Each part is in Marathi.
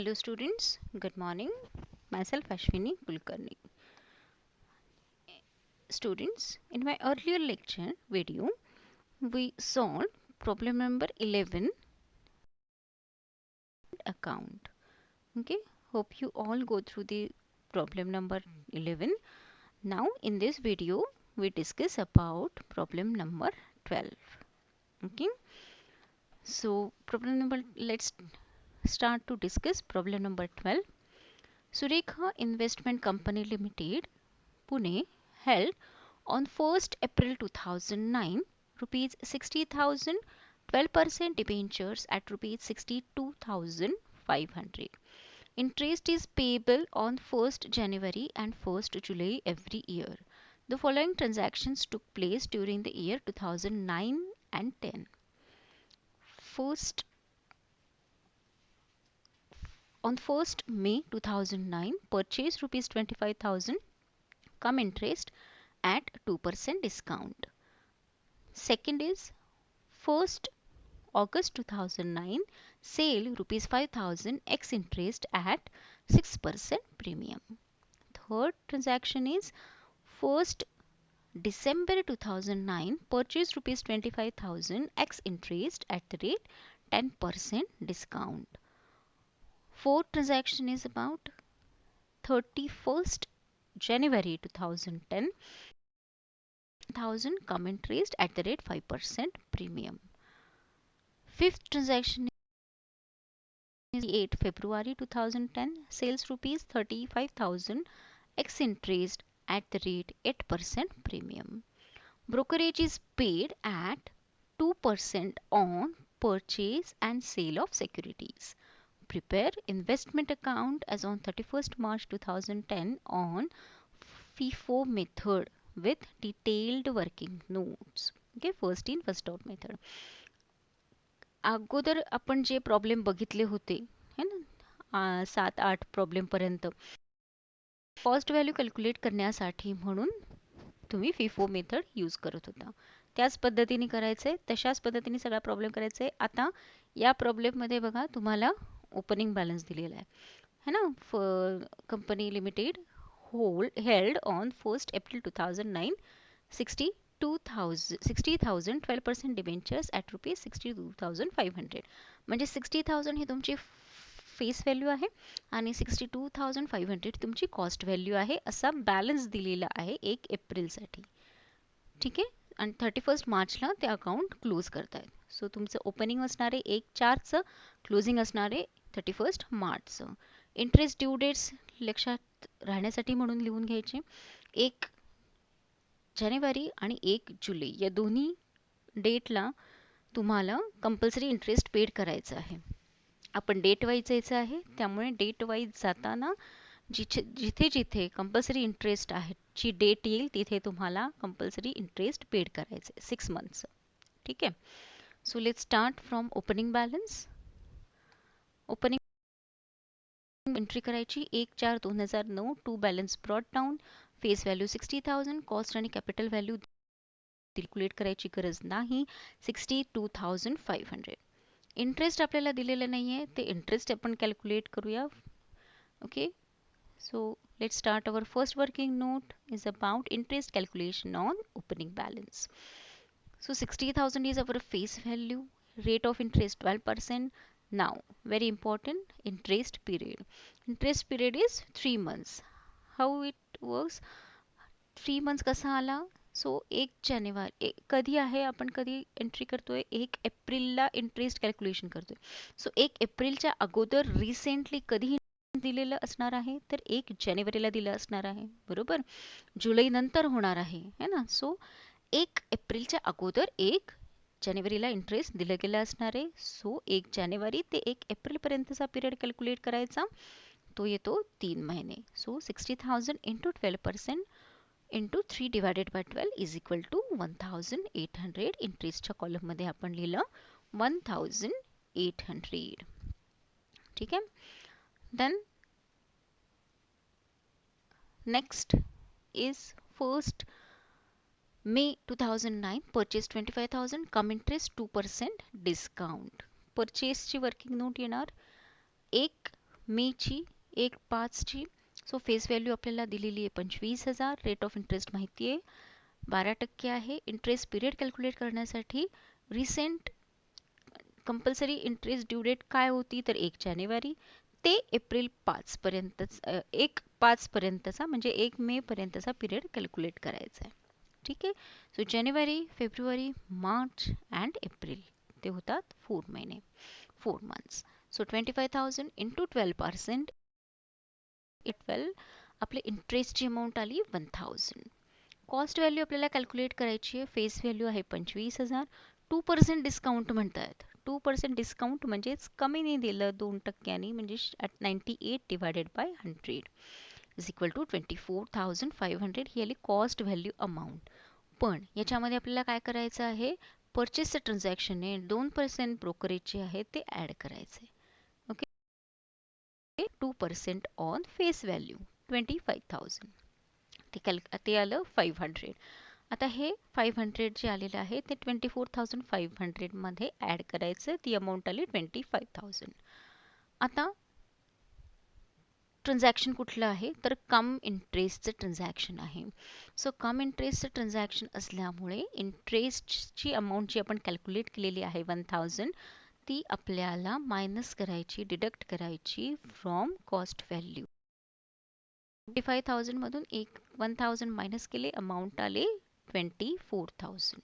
Hello students, good morning. Myself Ashwini Kulkarni. Students, in my earlier lecture video, we solved problem number 11 account. Okay, hope you all go through the problem number 11. Now in this video, we discuss about problem number 12. Okay, so let's start to discuss problem number 12. Surekha Investment Company Limited, Pune, held on 1st April 2009 rupees 60,000 12% debentures at rupees 62,500. Interest is payable on 1st January and 1st July every year. The following transactions took place during the year 2009 and 10. First, on 1st May 2009, purchase rupees 25,000, come interest at 2% discount. Second is 1st August 2009, sale rupees 5,000 ex interest at 6% premium. Third transaction is 1st December 2009, purchase rupees 25,000 ex interest at the rate 10% discount. Fourth transaction is about 31st January 2010, 1,000 come interest at the rate 5% premium. Fifth transaction is 8 February 2010, sales rupees 35,000 ex interest at the rate 8% premium. Brokerage is paid at 2% on purchase and sale of securities. Prepare investment account as on 31st March 2010 on FIFO method with detailed working notes. Okay, first in first out method. अगोदर आपण जे प्रॉब्लेम बघितले होते है ना 7-8 प्रॉब्लेम पर्यंत कॉस्ट व्हॅल्यू कॅल्क्युलेट करण्यासाठी म्हणून तुम्ही फिफो मेथड यूज करत होता त्याच पद्धतीने करायचंय तशाच पद्धतीने सगळा प्रॉब्लेम करायचा आहे आता या प्रॉब्लेम मध्ये बघा तुम्हाला ओपनिंग बॅलन्स दिलेला आहे है ना company limited held on 1st April 2009 60,000 12% debentures at rupees 62,500 म्हणजे 60,000 ही तुमची फेस व्हॅल्यू आहे आणि 62,500 तुमची कॉस्ट व्हॅल्यू आहे असा बॅलन्स दिलेला आहे 1 एप्रिलसाठी ठीक आहे आणि 31st मार्चला ते अकाउंट क्लोज करतायत सो तुमचं ओपनिंग असणार आहे 1/4चं क्लोजिंग असणार आहे 31st मार्चचं इंटरेस्ट ड्यू डेट्स लक्षात राहण्यासाठी म्हणून लिहून घ्यायचे 1 जानेवारी आणि 1 जुलै या दोन्ही डेटला तुम्हाला कंपल्सरी इंटरेस्ट पेड करायचं आहे आपण डेट वाईज जायचं आहे त्यामुळे डेट वाईज जाताना जिथे जिथे कंपल्सरी इंटरेस्ट आहे ची डेट येईल तिथे तुम्हाला कंपल्सरी इंटरेस्ट पेड करायचं आहे 6 मंथ्स ठीक आहे so let's start from opening balance opening entry करायची 1/4/2009 to balance brought down face value 60,000 cost आणि कॅपिटल व्हॅल्यू कॅल्क्युलेट करायची गरज नाही 62,500 इंटरेस्ट आपल्याला दिलेलं नाहीये ते इंटरेस्ट आपण कॅल्क्युलेट करूया okay so let's start our first working note is about interest calculation on opening balance so 60,000 is our face value rate of interest 12% now very important interest period is 3 months how it works 3 months कसा आला सो 1 जानेवारी कधी आहे आपण कधी एंट्री करतोय 1 एप्रिलला इंटरेस्ट कॅल्क्युलेशन करतोय सो 1 एप्रिलच्या अगोदर रिसेंटली कधी दिलेलं असणार आहे तर 1 जानेवारीला दिलं असणार आहे बरोबर जुलै नंतर होणार आहे है ना सो 1 एप्रिलच्या अगोदर 1 जानेवारीला इंटरेस्ट दिलं गेलं असणार आहे सो 1 जानेवारी ते 1 एप्रिल पर्यंतचा पिरियड कॅल्क्युलेट करायचा तो येतो 3 महिने so 60,000 into 12% into 3 divided by 12 is equal to 1,800 इंटरेस्टच्या कॉलममध्ये आपण लिहिलं 1,800 ठीक आहे then next is 1st May 2009 purchase 25,000 come interest 2% discount purchase ची वर्किंग नोट येणार 1 मेची 1/5ची. सो फेस व्हॅल्यू आपल्याला दिलेली आहे 25,000. रेट ऑफ इंटरेस्ट माहिती आहे 12% आहे. इंटरेस्ट पिरियड कॅल्क्युलेट करण्यासाठी recent compulsory interest due date काय होती तर 1 जानेवारी ते एप्रिल 5 पर्यंतच 1/5 पर्यंतचा म्हणजे 1 मे पर्यंतचा पिरियड कॅल्क्युलेट करायचा आहे. ठीक आहे. So January, February, March and April ते होतात 4 महिने, 4 मंथ्स. सो 25,000 इंटू 12%, 12 आपले इंटरेस्टची अमाऊंट आली 1,000. कॉस्ट व्हॅल्यू आपल्याला कॅल्क्युलेट करायची आहे. फेस व्हॅल्यू आहे 25,000. 2% डिस्काउंट म्हणतायत. 2% डिस्काउंट म्हणजेच कमी नाही दिलं 2%नी, म्हणजे 98 divided by 100 is equal to 24,500. ही आली कॉस्ट व्हॅल्यू अमाऊंट. पण याच्यामध्ये आपल्याला काय करायचं आहे, परचेसचं ट्रान्झॅक्शन आहे 2% ब्रोकरेजचे आहे ते ॲड करायचे. ओके. 2% on face value 25,000. ते आलं 500. आता हे 500 जे आलेलं आहे ते 24,500 मध्ये ॲड करायचं. ती अमाऊंट आली 25,000. आता ट्रान्झॅक्शन कुठलं आहे तर कम इंटरेस्टचं ट्रान्झॅक्शन आहे. सो कम इंटरेस्टचं ट्रान्झॅक्शन असल्यामुळे इंटरेस्टची अमाऊंट जी आपण कॅल्क्युलेट केलेली आहे 1,000 ती आपल्याला मायनस करायची, डिडक्ट करायची फ्रॉम कॉस्ट व्हॅल्यू. 25,000 मधून 1,000 मायनस केले, अमाऊंट आले 24,000.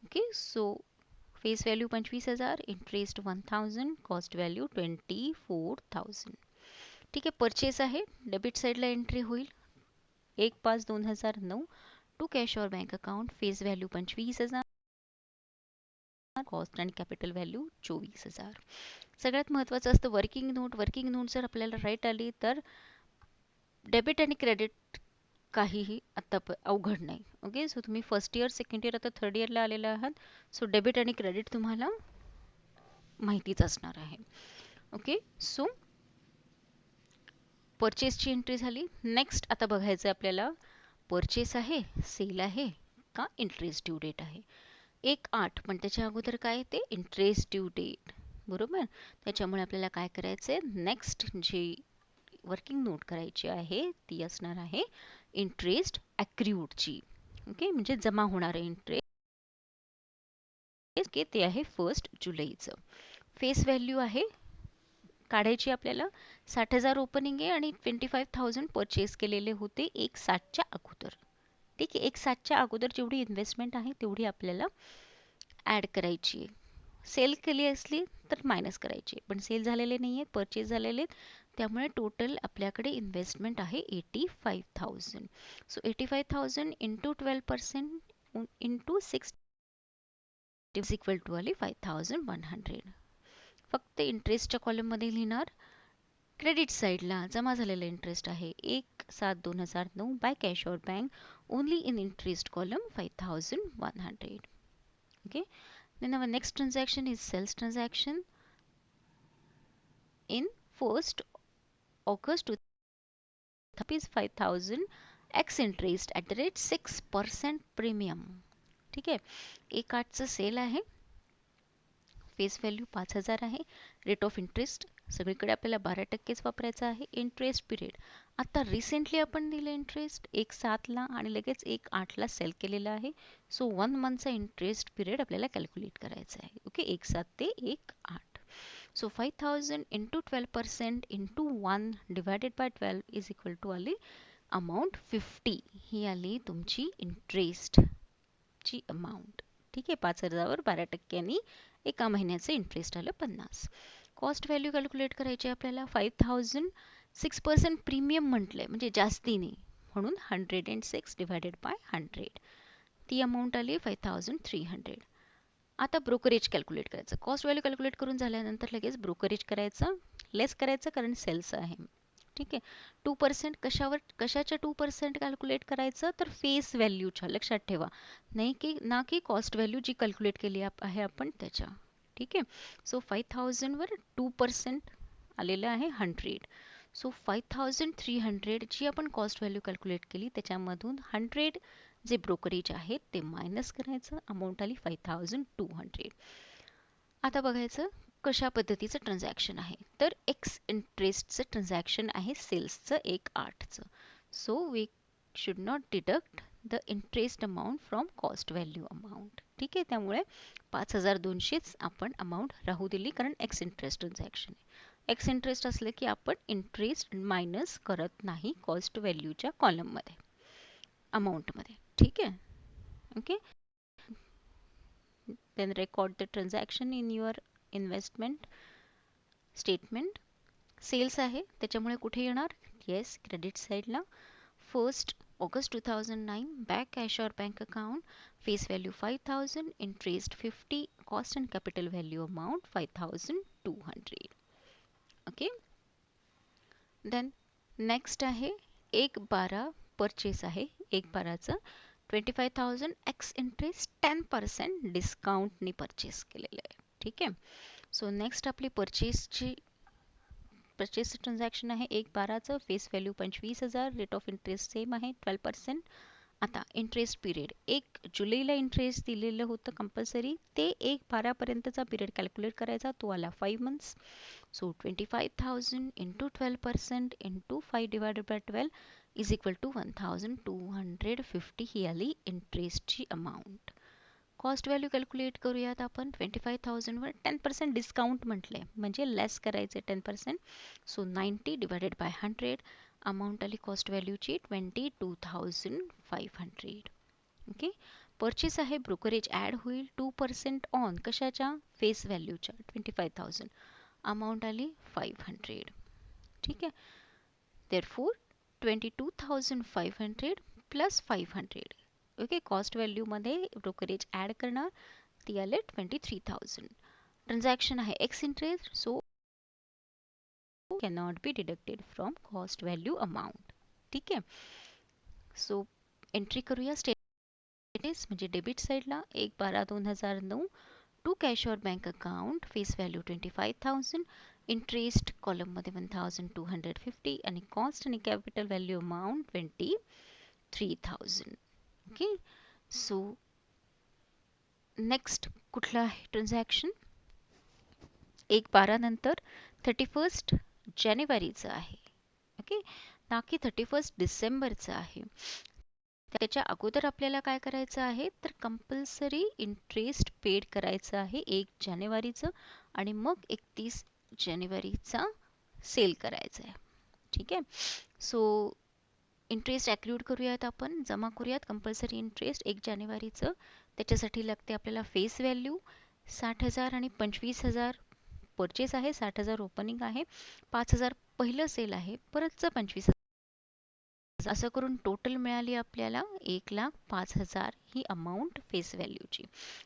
Okay. So face value 25,000, interest 1,000, cost value 24,000. ठीक आहे. परचेस आहे, डेबिट साईडला एंट्री होईल 1/5/2009 टू कॅश और bank account. Face value 25,000, cost and capital value 24,000. सगळ्यात महत्त्वाचं असतं वर्किंग नोट. वर्किंग नोट जर आपल्याला राईट आली तर डेबिट आणि क्रेडिट काहीही आता अवघड नाही. ओके. सो तुम्ही फर्स्ट इयर, सेकंड इयर, आता थर्ड इयरला आलेला आहात. सो डेबिट आणि क्रेडिट तुम्हाला माहितीच असणार आहे. ओके. सो परचेसची एंट्री झाली. नेक्स्ट आता बघायचं आपल्याला परचेस आहे, सेल आहे का इंटरेस्ट ड्यू डेट आहे. 1/8 पण त्याच्या अगोदर काय ते इंटरेस्ट ड्यू डेट, बरोबर. त्याच्यामुळे आपल्याला काय करायचंय, नेक्स्ट जी वर्किंग नोट करायची आहे ती असणार आहे इंटरेस्ट अक्रूडची. ओके. म्हणजे जमा होणार इंटरेस्ट. ओके. ते आहे 1 जुलैचं. फेस व्हॅल्यू आहे काढायची आपल्याला. 60,000 ओपनिंग आहे आणि 25,000 परचेस केलेले होते 1/7च्या अगोदर. ठीक आहे. 1/7च्या अगोदर जेवढी इन्व्हेस्टमेंट आहे तेवढी आपल्याला ॲड करायची आहे. सेल केली असली तर मायनस करायची, पण सेल झालेले नाही आहेत, परचेस झालेले आहेत. त्यामुळे टोटल आपल्याकडे इन्व्हेस्टमेंट आहे 85,000. So 85,000 into 12% into 6 is equal to आली 5,100. फक्त इंटरेस्टच्या कॉलममध्ये लिहिणार. क्रेडिट साईडला जमा झालेला इंटरेस्ट आहे 1/7/2009 बाय कॅश और bank only in interest column 5,100. Okay. Then our next transaction is sales transaction in 1st August 2000 5,000 x interest at the rate 6% premium. ठीक आहे. 1/8चं सेल आहे. फेस व्हॅल्यू 5,000 आहे. रेट ऑफ इंटरेस्ट सगळीकडे आपल्याला 12%च वापरायचा आहे. इंटरेस्ट पिरियड आता रिसेंटली आपण दिलं इंटरेस्ट 1/7ला आणि लगेच 1/8ला सेल केलेला आहे. सो 1 मंथचा इंटरेस्ट पिरियड आपल्याला कॅल्क्युलेट करायचा आहे. ओके. 1/7 ते 1/8. So 5,000 into 12% into 1 divided by 12 is equal to आली अमाऊंट 50. ही आली तुमची इंटरेस्टची अमाऊंट. ठीक आहे. 5,000वर 12%नी एका महिन्याचं इंटरेस्ट आलं 50. कॉस्ट व्हॅल्यू कॅल्क्युलेट करायची आपल्याला. 5,000 6% प्रीमियम म्हटलंय म्हणजे जास्ती नाही म्हणून 106 डिवायडेड बाय 100 ती अमाऊंट आली 5,300. आता ब्रोकरेज कॅल्क्युलेट करायचं. कॉस्ट व्हॅल्यू कॅल्क्युलेट करून झाल्यानंतर लगेच ब्रोकरेज करायचं, लेस करायचं कारण सेल्स आहे. ठीक आहे. 2% कशाच्या 2% कॅल्क्युलेट करायचं तर फेस व्हॅल्यूच्या, लक्षात ठेवा. ना की कॉस्ट व्हॅल्यू जी कॅल्क्युलेट केली आहे आपण त्याच्या. ठीक आहे. सो 5,000 वर 2% आलेलं आहे 100. सो 5,300 जी आपण कॉस्ट व्हॅल्यू कॅल्क्युलेट केली त्याच्यामधून 100 जे ब्रोकरेज आहे ते मायनस करायचं. अमाऊंट आली 5,200. आता बघायचं कशा पद्धतीचं ट्रान्झॅक्शन आहे, तर एक्स इंटरेस्टचं ट्रान्झॅक्शन आहे सेल्सचं 1,800चं. So we should not deduct the interest amount from cost value amount. ठीक आहे, त्यामुळे 5,200च आपण अमाऊंट राहू दिली, कारण एक्स इंटरेस्ट ट्रान्झॅक्शन आहे. एक्स इंटरेस्ट असले की आपण इंटरेस्ट मायनस करत नाही कॉस्ट व्हॅल्यूच्या कॉलममध्ये, अमाऊंटमध्ये. ठीक आहे, okay. then record the transaction in your investment statement. Sales आहे त्याच्यामुळे कुठे येणार, येस क्रेडिट साईडला. 1 ऑगस्ट 2009 बॅक कॅश और bank account, face value 5,000, interest 50, cost and capital value amount 5,200. Okay. Then next आहे 1/12 परचेस आहे. 1/12चं 25,000 एक्स इंटरेस्ट 10% डिस्काउंटनी परचेस केलेलं आहे. ठीक आहे. सो नेक्स्ट आपली परचेस ट्रान्झॅक्शन आहे 1/12चं, face value 25,000, rate of interest same आहे 12%. आता इंटरेस्ट पिरियड 1 जुलैला इंटरेस्ट दिलेलं होतं कंपल्सरी, ते 1/12 पर्यंतचा पिरियड कॅल्क्युलेट करायचा, तो आला 5 months. So 25,000 into 12% into 5 divided by 12 is equal to 1,250 ही आली इंटरेस्टची अमाऊंट. कॉस्ट व्हॅल्यू कॅल्क्युलेट करूयात आपण. 25,000 वर 10% डिस्काउंट म्हटलंय म्हणजे लेस करायचे 10%. सो 90 डिवायडेड बाय 100 अमाऊंट आली कॉस्ट व्हॅल्यूची 22,500. ओके. परचेस आहे, ब्रोकरेज ॲड होईल 2% ऑन कशाच्या, फेस व्हॅल्यूच्या 25,000, अमाऊंट आली 500. ठीक आहे. Therefore 22,500 plus 500. ओके, कॉस्ट व्हॅल्यूमध्ये ब्रोकरेज ॲड करणार, ती आले 23,000. ट्रान्झॅक्शन आहे ex interest, so cannot be deducted from cost value amount. ठीक आहे. सो एंट्री करूया स्टेटस म्हणजे डेबिट साईडला 1/12/2009 टू कॅश और bank account, face value 25,000, interest कॉलममध्ये 1,250 आणि कॉस्ट आणि capital value amount 23,000. Okay. So next कुठलं आहे ट्रान्झॅक्शन, 1/12 नंतर 31 जानेवारीचं आहे. ओके, ना की 31 डिसेंबरचं आहे. त्याच्या अगोदर आपल्याला काय करायचं आहे, तर कंपल्सरी इंटरेस्ट पेड करायचं आहे 1 जानेवारीचं आणि मग 31 जानेवारीचा सेल करायचं आहे. ठीक आहे. सो इंटरेस्ट ॲक्रूड करूयात आपण, जमा करूयात कंपल्सरी इंटरेस्ट 1 जानेवारीचं. त्याच्यासाठी लागते आपल्याला फेस व्हॅल्यू 60,000 आणि 25,000 परचेस आहे, 60,000 ओपनिंग आहे, 5,000 पहिलं सेल आहे, परतचं 25,000, असं करून टोटल मिळाली आपल्याला 1,05,000 ही अमाऊंट फेस व्हॅल्यूची.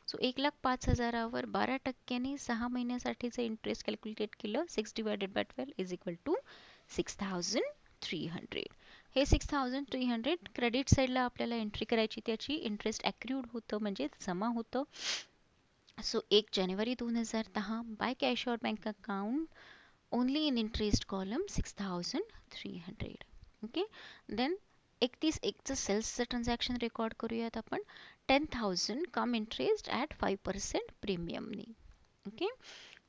सो 1,05,000वर 12% 6 महिन्यासाठीचं इंटरेस्ट कॅल्क्युलेट केलं, 6 divided by 12 is equal to 6,300. हे 6,300 क्रेडिट साईडला आपल्याला एंट्री करायची, त्याची इंटरेस्ट ॲक्रूड होतं म्हणजे जमा होतं. सो 1 जानेवारी 2010 बाय कॅश और bank account only in interest column 6,300. Okay. Then 31/1चं सेल्सचं ट्रान्झॅक्शन रेकॉर्ड करूयात आपण, 10,000 कम इंटरेस्ट ॲट 5% प्रीमियमनी. Okay.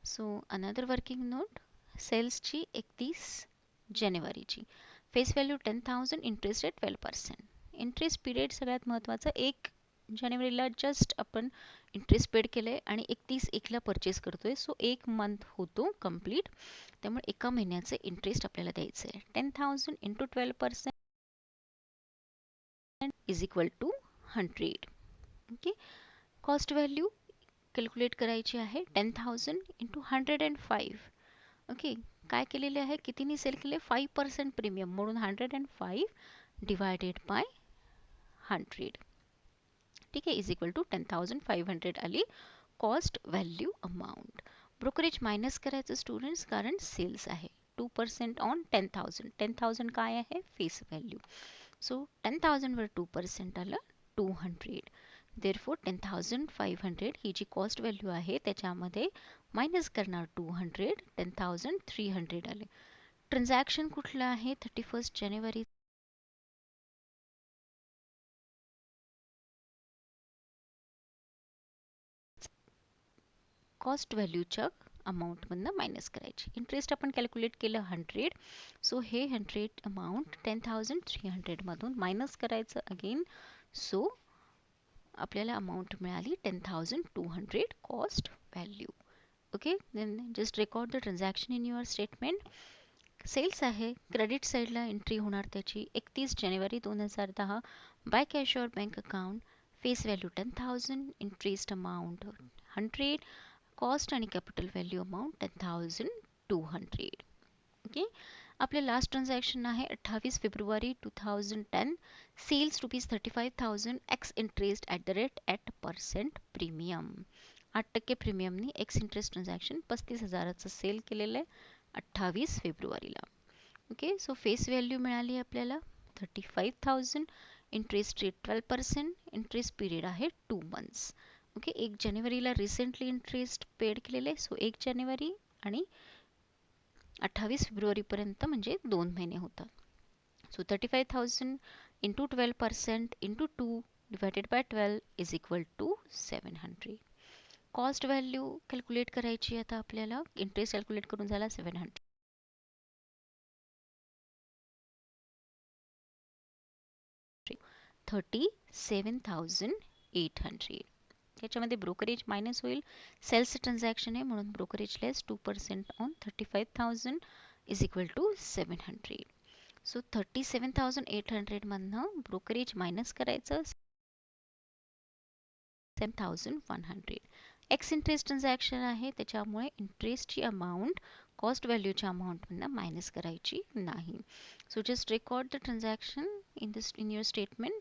So another working note, सेल्सची 31 जानेवारीची, face value 10,000, interest rate 12%. Interest period सगळ्यात महत्त्वाचं, 1 जानेवारीला जस्ट आपण इंटरेस्ट पेड केलंय आणि 31/1ला परचेस करतोय, सो 1 मंथ होतो कंप्लीट, त्यामुळे एका महिन्याचं इंटरेस्ट आपल्याला द्यायचं आहे. 10,000 into 12% is equal to 100. Okay. Cost value calculate करायची आहे, 10,000 इंटू 105. ओके, काय केलेले आहे, कितीनी सेल केले, 5% प्रीमियम म्हणून 105 डिवायडेड बाय 100. ठीक आहे, इज इक्वल टू 10,500 आली cost value amount. Brokerage minus करायचं स्टुडंट्स, कारण सेल्स आहे. 2% ऑन 10,000, 10,000 काय आहे, फेस व्हॅल्यू. सो 10,000 वर 2% आलं 200. देअरफॉर 10,500 ही जी कॉस्ट व्हॅल्यू आहे त्याच्यामध्ये मायनस करणार 200, 10,300 आले. ट्रान्झॅक्शन कुठलं आहे, 31 जानेवारी कॉस्ट व्हॅल्यूच्या अमाऊंटमधनं मायनस करायची. इंटरेस्ट आपण कॅल्क्युलेट केलं 100, सो हे 100 अमाऊंट 10,300 मधून मायनस करायचं अगेन. सो आपल्याला अमाऊंट मिळाली 10,200 cost value. Okay, then just record the transaction in your statement. Sales आहे, क्रेडिट साईडला एंट्री होणार त्याची 31 जानेवारी 2010 बाय कॅश और bank account. Face value 10,000, interest amount 100, cost आणि कॅपिटल व्हॅल्यू अमाऊंट 10,200. ओके, आपले लास्ट ट्रान्झॅक्शन आहे 28 फेब्रुवारी 2010. Sales ₹35,000 ex interest @ % premium. 8% प्रीमियमनी एक्स इंटरेस्ट ट्रान्झॅक्शन 35,000चं सेल केलेलं आहे 28 फेब्रुवारीला. ओके, सो फेस व्हॅल्यू मिळाली आपल्याला 35,000, इंटरेस्ट रेट 12%, इंटरेस्ट पिरियड आहे 2 मंथ्स. ओके, 1 जानेवारीला रिसेंटली इंटरेस्ट पेड केलेले, सो 1 जानेवारी आणि 28 फेब्रुवारीपर्यंत म्हणजे 2 महिने होतात. So 35,000 into 12% into 2 divided by 12 is equal to 700. Cost value calculate करायची आता आपल्याला. इंटरेस्ट कॅल्क्युलेट करून झाला 700. 37,800. त्याच्यामध्ये ब्रोकरेज मायनस होईल. सेल्स ट्रान्झॅक्शन आहे म्हणून brokerage less 2% on 35,000 is equal to 700. So 37,800 मधनं ब्रोकरेज मायनस करायचं 7,100. एक्स इंटरेस्ट ट्रान्झॅक्शन आहे त्याच्यामुळे इंटरेस्टची अमाऊंट कॉस्ट व्हॅल्यूच्या अमाऊंटमधनं मायनस करायची नाही. So just record the transaction in your statement.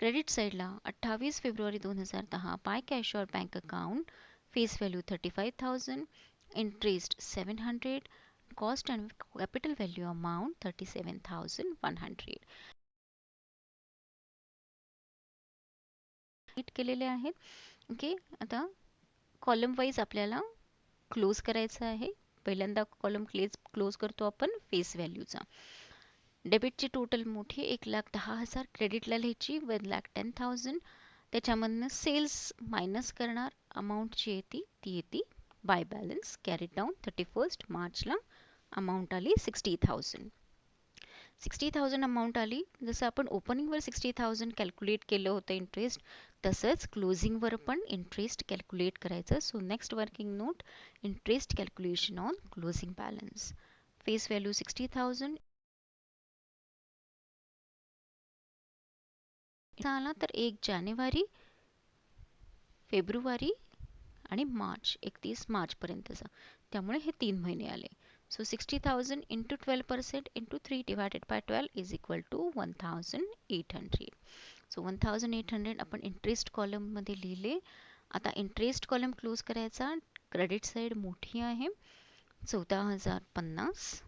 Credit साईडला 28 फेब्रुवारी 2010 बाय कॅश और bank account. Face value 35,000, interest 700, cost and capital value amount 37,100. केलेले आहेत. ओके, आता कॉलम वाईज आपल्याला क्लोज करायचं आहे. पहिल्यांदा कॉलम क्लोज करतो आपण फेस व्हॅल्यूचा. डेबिटची टोटल मोठी 1,10,000, क्रेडिटला लिहायची 1,10,000. त्याच्यामधनं सेल्स मायनस करणार, अमाऊंट जी येते ती येते बाय बॅलन्स कॅरीड डाऊन 31 मार्चला. अमाऊंट आली 60,000. 60,000 अमाऊंट आली. जसं आपण ओपनिंगवर 60,000 कॅल्क्युलेट केलं होतं इंटरेस्ट, तसंच क्लोजिंगवर पण इंटरेस्ट कॅल्क्युलेट करायचं. So next working note, interest calculation on closing balance. Face value 60,000 झाला तर 1 जानेवारी, फेब्रुवारी आणि मार्च 31 मार्चपर्यंतचा, त्यामुळे हे 3 महिने आले. So 60,000 into 12% into 3 divided by 12 is equal to 1,800. So 1,800 आपण इंटरेस्ट कॉलममध्ये लिहिले. आता इंटरेस्ट कॉलम क्लोज करायचा. क्रेडिट साईड मोठी आहे 14,050.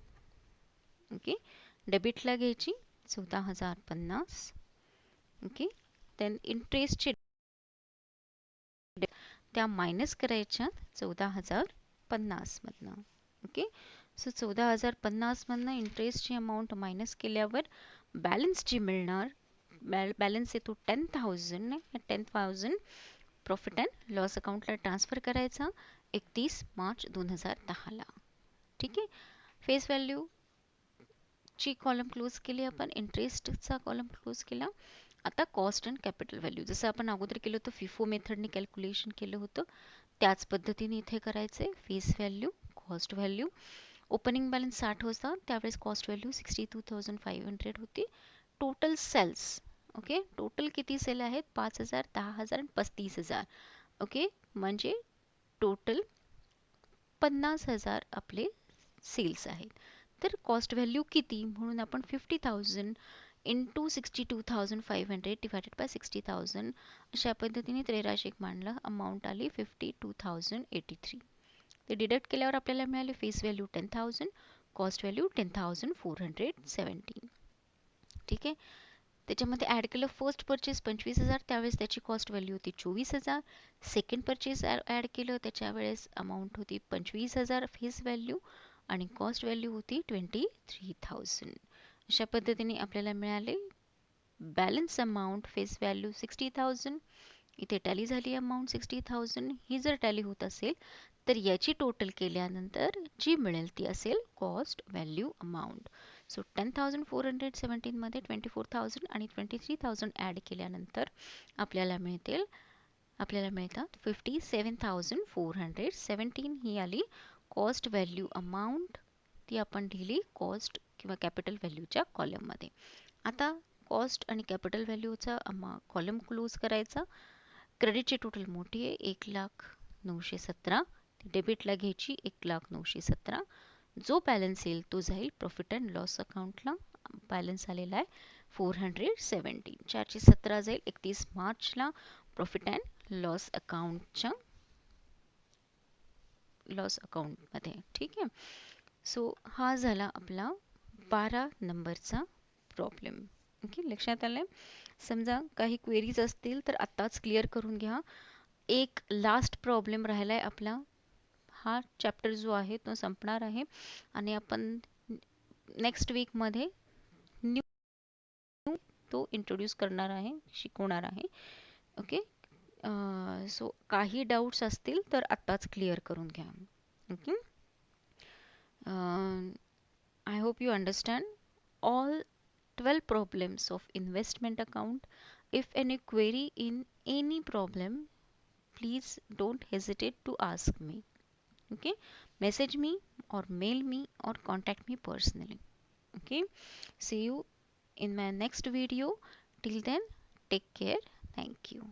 ओके, डेबिटला घ्यायची 14,050. ओके, देन इंटरेस्टचे त्या मायनस करायच्या 14,050 मधनं. ओके, सो 14,050 मधनं इंटरेस्टची अमाऊंट मायनस केल्यावर बॅलन्स जी मिळणार, बॅलन्स येतो 10,000. 10,000 प्रॉफिट अँड लॉस अकाउंटला ट्रान्सफर करायचा 31 मार्च 2010ला. ठीक आहे, फेस व्हॅल्यू ची कॉलम क्लोज केली आपण, इंटरेस्टचा कॉलम क्लोज केला. आता कॉस्ट अँड कॅपिटल व्हॅल्यू जसं आपण अगोदर केलं होतं फिफो मेथडने कॅल्क्युलेशन केलं होतं त्याच पद्धतीने इथे करायचंय. Face value, cost value. Opening balance 60 होता त्यावेळेस कॉस्ट व्हॅल्यू 62,500 होती. टोटल सेल्स, ओके, टोटल किती सेल आहेत 5,000, 10,000 आणि 35,000. ओके, म्हणजे टोटल 50,000 आपले सेल्स आहेत. तर कॉस्ट व्हॅल्यू किती, म्हणून आपण 50,000 इंटू 62,500 डिवायडेड बाय 60,000 अशा पद्धतीने 13 मांडला. अमाऊंट आली 52,083. ते डिडक्ट केल्यावर आपल्याला मिळाले फेस व्हॅल्यू 10,000, कॉस्ट व्हॅल्यू 10,417. ठीक आहे, त्याच्यामध्ये ॲड केलं फर्स्ट परचेस 25,000, त्यावेळेस त्याची कॉस्ट व्हॅल्यू होती 24,000. सेकंड परचेस ॲड केलं त्याच्या वेळेस अमाऊंट होती 25,000 फेस व्हॅल्यू आणि कॉस्ट व्हॅल्यू होती 23,000. अशा पद्धतीने आपल्याला मिळाले बॅलन्स अमाऊंट फेस व्हॅल्यू 60,000, इथे टॅली झाली अमाऊंट 60,000. ही जर टॅली होत असेल तर याची टोटल केल्यानंतर जी मिळेल ती असेल कॉस्ट व्हॅल्यू अमाऊंट. सो 10,417 मध्ये 24,000 आणि 23,000 ॲड केल्यानंतर आपल्याला मिळतात 57,417. ही आली कॉस्ट व्हॅल्यू अमाऊंट. ती आपण लिहिली कॉस्ट किंवा कॅपिटल व्हॅल्यूच्या कॉलममध्ये. आता कॉस्ट आणि कॅपिटल व्हॅल्यूचा कॉलम क्लोज करायचा. क्रेडिटची टोटल मोठी आहे 1,09,17. डेबिटला घ्यायची 1,09,17. जो बॅलन्स येईल तो जाईल प्रॉफिट अँड लॉस अकाउंटला. बॅलन्स आलेला आहे 417. 417 जाईल 31 मार्चला प्रॉफिट अँड लॉस अकाउंटमध्ये. ठीक आहे. सो हा झाला आपला 12 नंबरचा प्रॉब्लेम. ओके, लक्षात आलंय. समजा काही क्वेरीज असतील तर आत्ताच क्लिअर करून घ्या. एक लास्ट प्रॉब्लेम राहिलाय आपला. हा चॅप्टर जो आहे तो संपणार आहे आणि आपण नेक्स्ट वीकमध्ये न्यू तो इंट्रोड्यूस करणार आहे, शिकवणार आहे. ओके. सो काही डाऊट्स असतील तर आत्ताच क्लिअर करून घ्या. Okay. I hope you understand all 12 problems of investment account. If any query in any problem, please don't hesitate to ask me. Okay, message me or mail me or contact me personally. Okay, see you in my next video. Till then, take care. Thank you.